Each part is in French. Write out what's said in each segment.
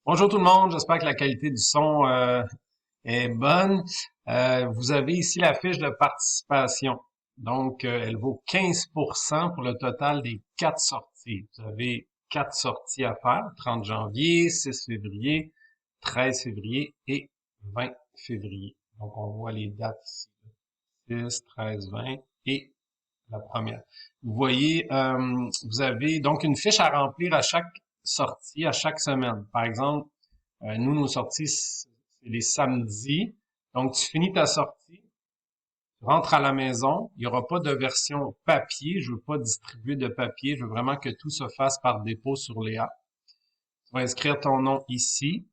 Bonjour tout le monde, j'espère que la qualité du son est bonne. Vous avez ici la fiche de participation. Donc, elle vaut 15% pour le total des 4 sorties. Vous avez 4 sorties à faire, 30 janvier, 6 février, 13 février et 20 février. Donc, on voit les dates ici. 6, 13, 20 et la première. Vous voyez, vous avez donc une fiche à remplir à chaque sortie, à chaque semaine. Par exemple, nous, nos sorties, c'est les samedis. Donc, tu finis ta sortie, tu rentres à la maison. Il n'y aura pas de version papier. Je veux pas distribuer de papier. Je veux vraiment que tout se fasse par dépôt sur Léa. Tu vas inscrire ton nom ici.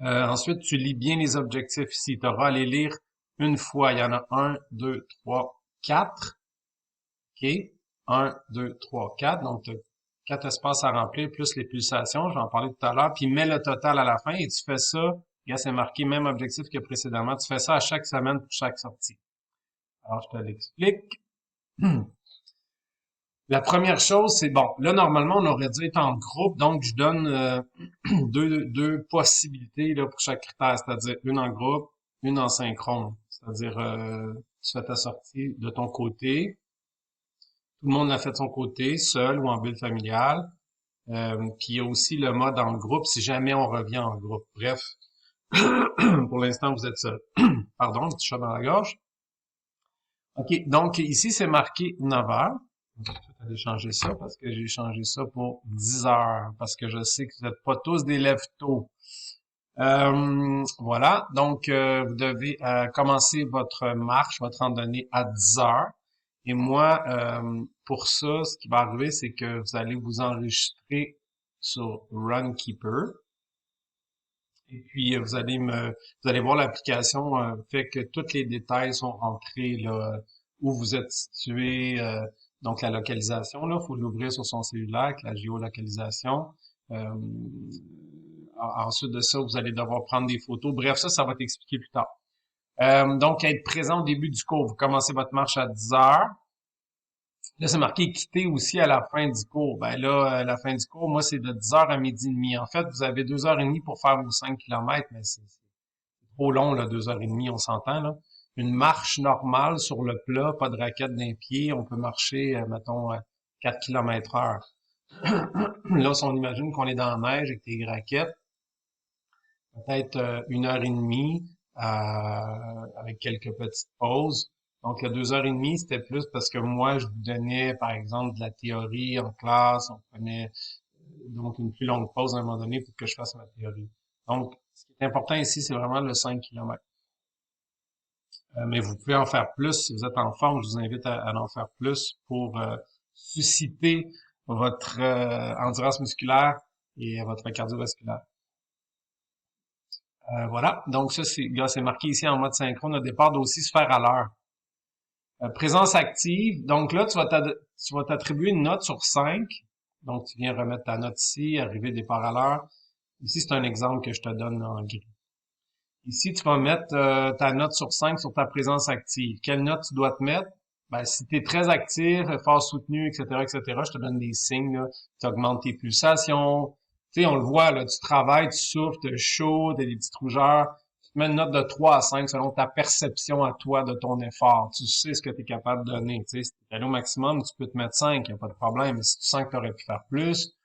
Ensuite, tu lis bien les objectifs ici. Tu auras à les lire une fois. Il y en a 1, 2, 3, 4. OK? 1, 2, 3, 4. Donc, tu as 4 espaces à remplir, plus les pulsations. J'en parlais tout à l'heure. Puis, mets le total à la fin et tu fais ça. Regarde, c'est marqué même objectif que précédemment. Tu fais ça à chaque semaine pour chaque sortie. Alors, je te l'explique. La première chose, c'est bon. Là, normalement, on aurait dû être en groupe. Donc, je donne deux possibilités là, pour chaque critère. C'est-à-dire une en groupe, une en synchrone. C'est-à-dire, tu fais ta sortie de ton côté. Tout le monde l'a fait de son côté, seul ou en bulle familiale. Puis il y a aussi le mode en groupe, si jamais on revient en groupe. Bref, pour l'instant, vous êtes seul. Pardon, un petit chat dans la gorge. OK, donc ici, c'est marqué 9 heures. Je vais aller changer ça parce que j'ai changé ça pour 10 heures, parce que je sais que vous n'êtes pas tous des lève-tôt. Voilà, donc vous devez commencer votre marche, votre randonnée à 10 heures. Et moi, pour ça, ce qui va arriver, c'est que vous allez vous enregistrer sur Runkeeper. Et puis, vous allez voir l'application fait que tous les détails sont rentrés, là, où vous êtes situé, donc la localisation, là, faut l'ouvrir sur son cellulaire avec la géolocalisation. Euh, Ensuite de ça, vous allez devoir prendre des photos. Bref, ça va t'expliquer plus tard. Donc, être présent au début du cours. Vous commencez votre marche à 10 heures. Là, c'est marqué quitter aussi à la fin du cours. Ben là, à la fin du cours, moi, c'est de 10 heures à midi et demi. En fait, vous avez 2 heures et demie pour faire vos 5 kilomètres, mais c'est trop long, là, 2 heures et demie, on s'entend, là. Une marche normale sur le plat, pas de raquette d'un pied, on peut marcher, mettons, 4 kilomètres heure. Là, si on imagine qu'on est dans la neige avec des raquettes, peut-être 1 heure et demie, avec quelques petites pauses. Donc, le 2 heures et demie, c'était plus parce que moi, je vous donnais, par exemple, de la théorie en classe. On prenait donc une plus longue pause à un moment donné pour que je fasse ma théorie. Donc, ce qui est important ici, c'est vraiment le 5 km. Mais vous pouvez en faire plus. Si vous êtes en forme, je vous invite à en faire plus pour susciter votre endurance musculaire et votre cardiovasculaire. Voilà. Donc, ça, c'est marqué ici en mode synchrone. Le départ doit aussi se faire à l'heure. Présence active. Donc là, tu vas t'attribuer une note sur 5. Donc, tu viens remettre ta note ici, arriver départ à l'heure. Ici, c'est un exemple que je te donne en gris. Ici, tu vas mettre ta note sur 5 sur ta présence active. Quelle note tu dois te mettre? Ben, si tu es très actif, fort soutenu, etc., etc., je te donne des signes, là. Tu augmentes tes pulsations. Tu sais, on le voit, là, tu travailles, tu souffres, tu as chaud, tu as des petites rougeurs. Tu te mets une note de 3 à 5 selon ta perception à toi de ton effort. Tu sais ce que tu es capable de donner. Tu sais, si tu es allé au maximum, tu peux te mettre 5, il n'y a pas de problème. Mais si tu sens que tu aurais pu faire plus,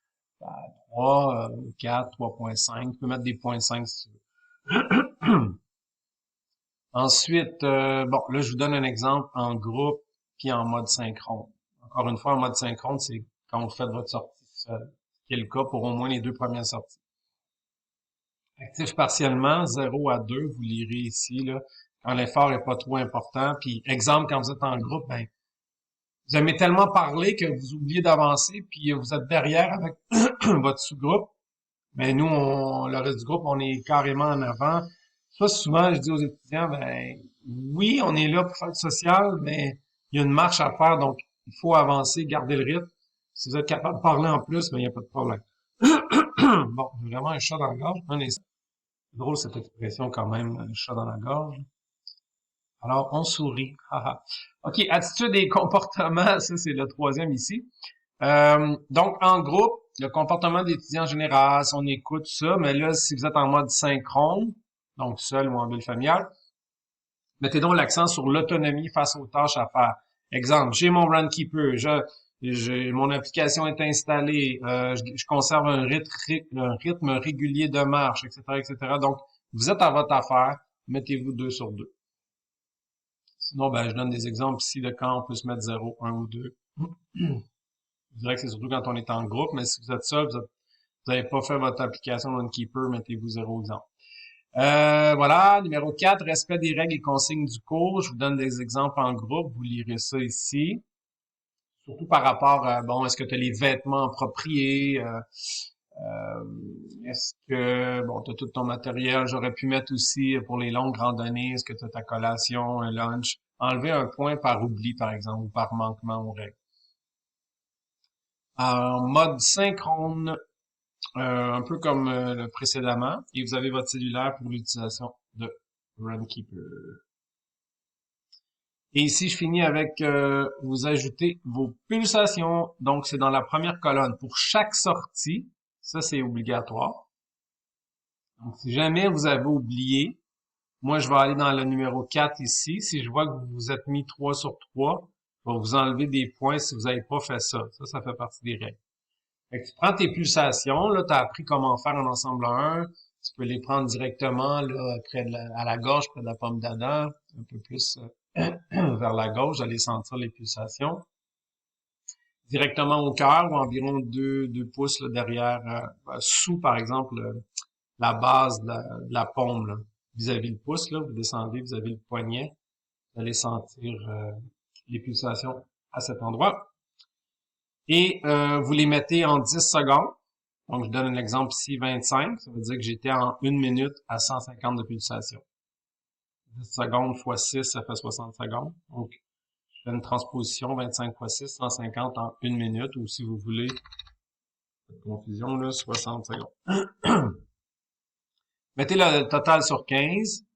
ben, 3, 4, 3.5, tu peux mettre des points 5 si tu veux. Ensuite, bon, là, je vous donne un exemple en groupe puis en mode synchrone. Encore une fois, en mode synchrone, c'est quand vous faites votre sortie seul, ce qui est le cas pour au moins les 2 premières sorties. Actif partiellement, 0 à 2, vous lirez ici, là, quand l'effort est pas trop important. Puis, exemple, quand vous êtes en groupe, ben, vous aimez tellement parler que vous oubliez d'avancer, puis vous êtes derrière avec votre sous-groupe. Ben, nous, le reste du groupe, on est carrément en avant. Ça, souvent, je dis aux étudiants, ben, oui, on est là pour faire le social, mais il y a une marche à faire, donc il faut avancer, garder le rythme. Si vous êtes capable de parler en plus, ben, il n'y a pas de problème. Bon, j'ai vraiment un chat dans la gorge. C'est drôle cette expression quand même, un chat dans la gorge. Alors, on sourit. Haha. OK, attitude et comportement, ça c'est le troisième ici. Donc, en groupe, le comportement d'étudiant en général, son écoute, tout ça. Mais là, si vous êtes en mode synchrone, donc seul ou en bulle familiale, mettez donc l'accent sur l'autonomie face aux tâches à faire. Exemple, j'ai mon Runkeeper, mon application est installée, je conserve un rythme régulier de marche, etc., etc. Donc, vous êtes à votre affaire, mettez-vous 2 sur 2. Sinon, ben, je donne des exemples ici de quand on peut se mettre 0, 1 ou 2. Je dirais que c'est surtout quand on est en groupe, mais si vous êtes seul, vous n'avez pas fait votre application Runkeeper, mettez-vous 0 exemple. Voilà, numéro 4, respect des règles et consignes du cours. Je vous donne des exemples en groupe, vous lirez ça ici. Surtout par rapport à, bon, est-ce que tu as les vêtements appropriés? Est-ce que, bon, tu as tout ton matériel? J'aurais pu mettre aussi pour les longues randonnées, est-ce que tu as ta collation, un lunch? Enlever un point par oubli, par exemple, ou par manquement aux règles. En mode synchrone, un peu comme le précédemment, et vous avez votre cellulaire pour l'utilisation de Runkeeper. Et ici, je finis avec vous ajoutez vos pulsations. Donc, c'est dans la première colonne. Pour chaque sortie, ça, c'est obligatoire. Donc, si jamais vous avez oublié, moi, je vais aller dans le numéro 4 ici. Si je vois que vous vous êtes mis 3 sur 3, je vais vous enlever des points si vous n'avez pas fait ça. Ça fait partie des règles. Fait que tu prends tes pulsations, là, tu as appris comment faire en ensemble 1. Tu peux les prendre directement là, à la gorge, près de la pomme d'Adam, un peu plus vers la gauche, allez sentir les pulsations. Directement au cœur ou environ 2 pouces là, derrière, sous par exemple la base de la paume, là, vis-à-vis le pouce, là, vous descendez vis-à-vis le poignet, vous allez sentir les pulsations à cet endroit. Et vous les mettez en 10 secondes. Donc, je donne un exemple ici, 25. Ça veut dire que j'étais en 1 minute à 150 de pulsations. 10 secondes fois 6, ça fait 60 secondes. Donc, je fais une transposition, 25 fois 6, 150 en 1 minute. Ou si vous voulez, pas de confusion, là, 60 secondes. Mettez le total sur 15.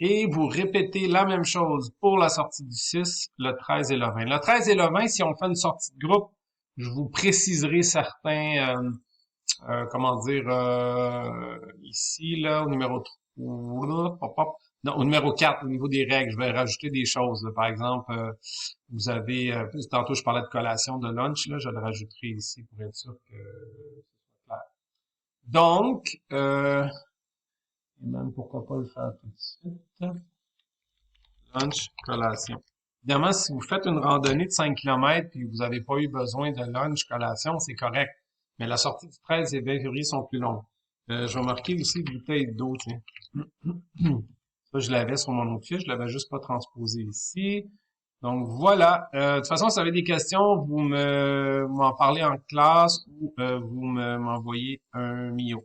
Et vous répétez la même chose pour la sortie du 6, le 13 et le 20. Le 13 et le 20, si on fait une sortie de groupe, je vous préciserai certains... comment dire, ici, là, au numéro 3, non, au numéro 4, au niveau des règles, je vais rajouter des choses. Là. Par exemple, vous avez, tantôt je parlais de collation, de lunch, là, je le rajouterai ici pour être sûr que ce soit clair. Donc, et même pourquoi pas le faire tout de suite. Lunch, collation. Évidemment, si vous faites une randonnée de 5 km puis vous n'avez pas eu besoin de lunch, collation, c'est correct. Mais la sortie du 13 et 20 février sont plus longues. Je vais marquer aussi bouteille d'eau, tiens. Ça, je l'avais sur mon autre fiche, je l'avais juste pas transposé ici. Donc voilà. De toute façon, si vous avez des questions, vous m'en parlez en classe ou vous m'envoyez un mio.